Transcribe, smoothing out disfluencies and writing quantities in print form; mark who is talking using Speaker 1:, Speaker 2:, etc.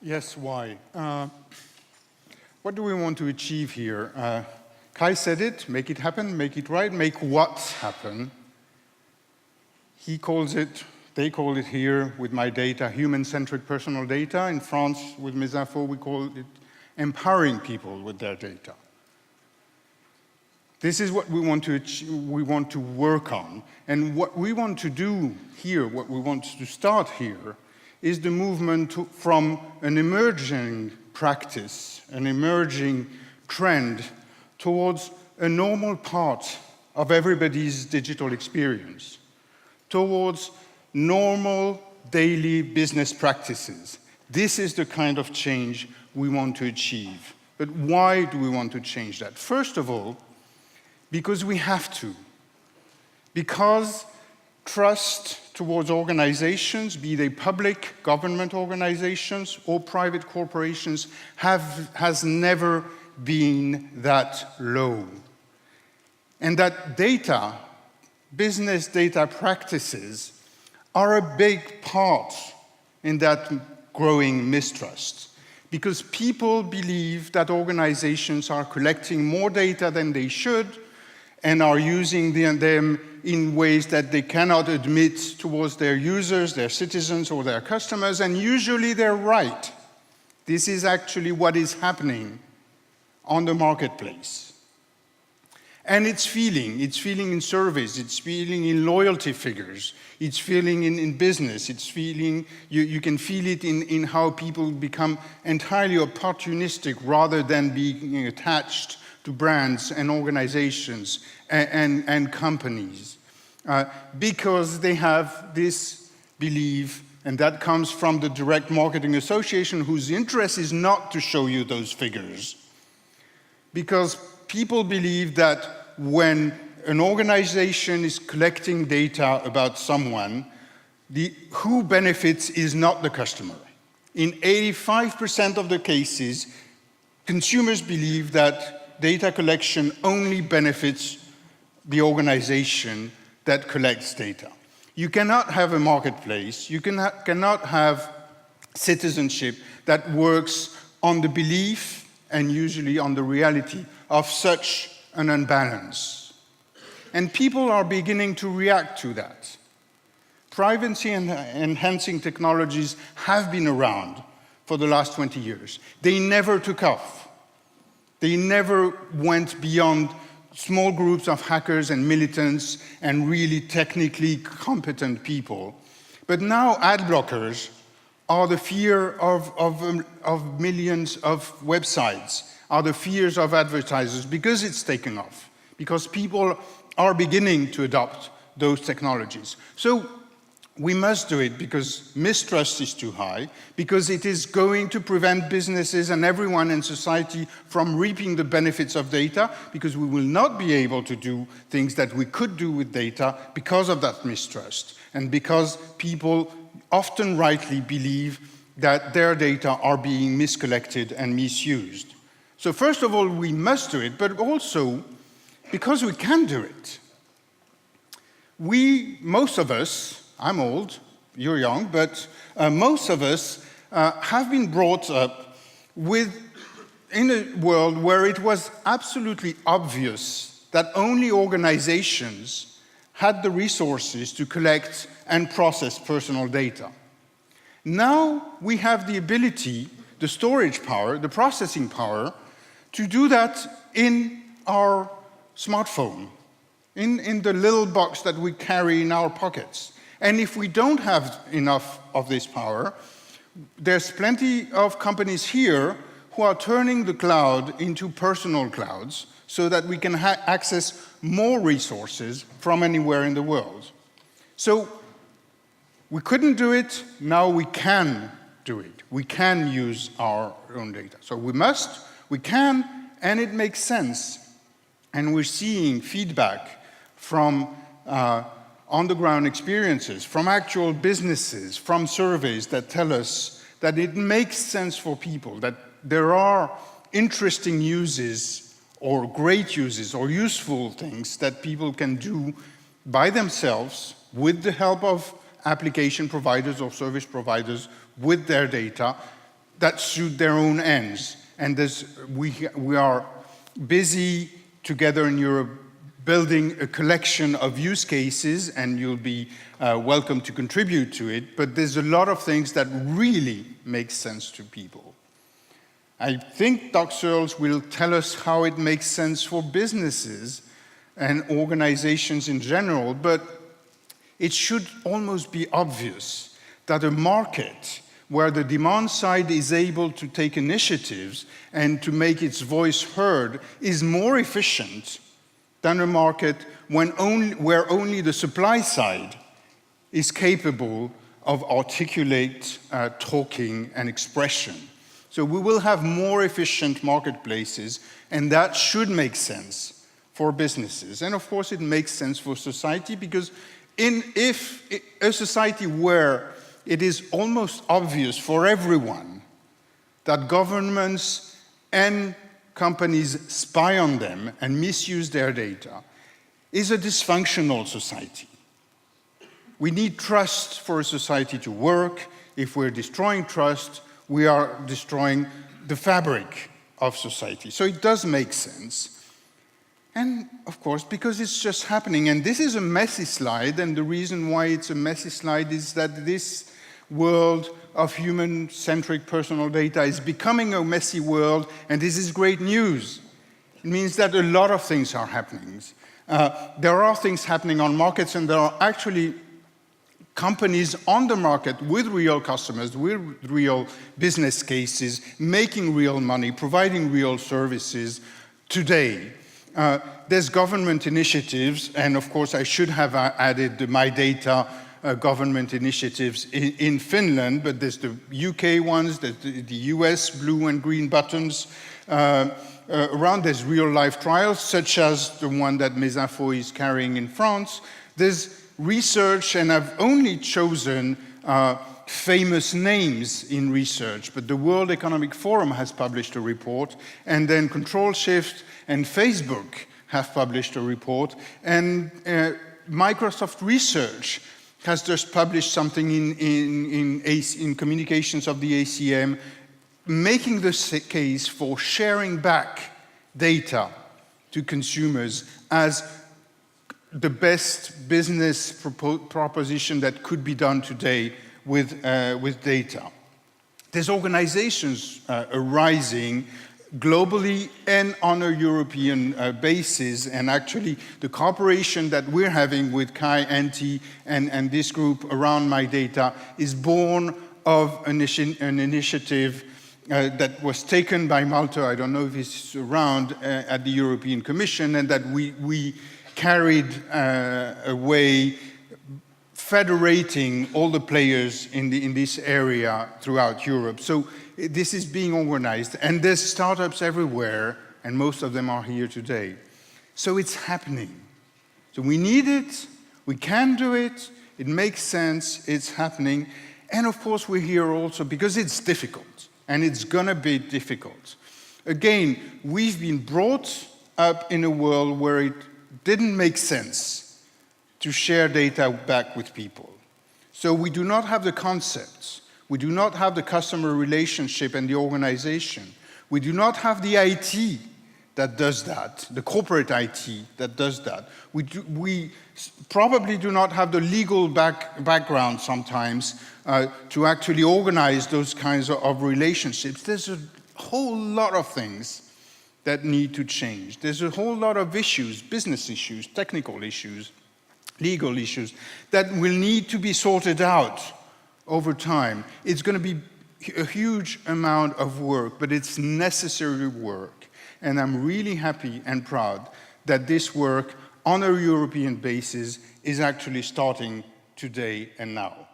Speaker 1: Yes, why? What do we want to achieve here? Kai said it, make it happen, make it right, make what happen. He calls it, they call it here with MyData, human-centric personal data. In France, with Mes Infos, we call it empowering people with their data. This is what we want to achieve, we want to work on. And what we want to do here, what we want to start here, is the movement from an emerging practice, an emerging trend, towards a normal part of everybody's digital experience, towards normal daily business practices. This is the kind of change we want to achieve. But why do we want to change that? First of all, because we have to. Because trust towards organizations, be they public government organizations or private corporations, has never been that low. And that data, business data practices, are a big part in that growing mistrust. Because people believe that organizations are collecting more data than they should and are using them in ways that they cannot admit towards their users, their citizens, or their customers, and usually they're right. This is actually what is happening on the marketplace. And it's feeling in surveys, it's feeling in loyalty figures, it's feeling in business, it's feeling, you can feel it in how people become entirely opportunistic rather than being attached to brands and organizations and companies. Because they have this belief, and that comes from the Direct Marketing Association, whose interest is not to show you those figures. Because people believe that when an organization is collecting data about someone, who benefits is not the customer. In 85% of the cases, consumers believe that data collection only benefits the organization that collects data. You cannot have a marketplace, you cannot have citizenship that works on the belief and usually on the reality of such an unbalance. And people are beginning to react to that. Privacy-enhancing technologies have been around for the last 20 years. They never took off. They never went beyond small groups of hackers and militants and really technically competent people. But now ad blockers are the fear of millions of websites, are the fears of advertisers, because it's taken off, because people are beginning to adopt those technologies. So we must do it because mistrust is too high, because it is going to prevent businesses and everyone in society from reaping the benefits of data, because we will not be able to do things that we could do with data because of that mistrust, and because people often rightly believe that their data are being miscollected and misused. So first of all, we must do it, but also because we can do it. Most of us, I'm old, you're young, but most of us have been brought up in a world where it was absolutely obvious that only organizations had the resources to collect and process personal data. Now we have the ability, the storage power, the processing power, to do that in our smartphone, in the little box that we carry in our pockets. And if we don't have enough of this power, there's plenty of companies here who are turning the cloud into personal clouds so that we can access more resources from anywhere in the world. So we couldn't do it, now we can do it. We can use our own data. So we must, we can, and it makes sense. And we're seeing feedback from on-the-ground experiences, from actual businesses, from surveys that tell us that it makes sense for people, that there are interesting uses or great uses or useful things that people can do by themselves with the help of application providers or service providers with their data that suit their own ends. And we are busy together in Europe building a collection of use cases, and you'll be welcome to contribute to it, but there's a lot of things that really make sense to people. I think Doc Searles will tell us how it makes sense for businesses and organizations in general, but it should almost be obvious that a market where the demand side is able to take initiatives and to make its voice heard is more efficient than a market where only the supply side is capable of articulate talking and expression. So we will have more efficient marketplaces, and that should make sense for businesses. And of course, it makes sense for society, because if a society where it is almost obvious for everyone that governments and companies spy on them and misuse their data is a dysfunctional society. We need trust for a society to work. If we're destroying trust, we are destroying the fabric of society. So it does make sense. And of course, because it's just happening, and this is a messy slide, and the reason why it's a messy slide is that this world of human-centric personal data is becoming a messy world, and this is great news. It means that a lot of things are happening. There are things happening on markets, and there are actually companies on the market with real customers, with real business cases, making real money, providing real services today. There's government initiatives, and of course I should have added the MyData government initiatives in Finland, but there's the UK ones, the US blue and green buttons. Around there's real-life trials, such as the one that Mesinfo is carrying in France. There's research, and I've only chosen famous names in research, but the World Economic Forum has published a report, and then Control Shift and Facebook have published a report, and Microsoft Research has just published something in communications of the ACM, making the case for sharing back data to consumers as the best business proposition that could be done today with data. There's organizations arising globally and on a European basis, and actually the cooperation that we're having with Kai Antti and this group around MyData is born of an initiative that was taken by Malta, I don't know if it's around, at the European Commission, and that we carried away, federating all the players in this area throughout Europe. So this is being organized, and there's startups everywhere, and most of them are here today. So it's happening. So we need it, we can do it, it makes sense, it's happening, and of course we're here also because it's difficult, and it's gonna be difficult. Again, we've been brought up in a world where it didn't make sense to share data back with people. So we do not have the concepts. We do not have the customer relationship and the organization. We do not have the IT that does that, the corporate IT that does that. We probably do not have the legal background sometimes to actually organize those kinds of relationships. There's a whole lot of things that need to change. There's a whole lot of issues, business issues, technical issues, legal issues, that will need to be sorted out over time. It's going to be a huge amount of work, but it's necessary work. And I'm really happy and proud that this work on a European basis is actually starting today and now.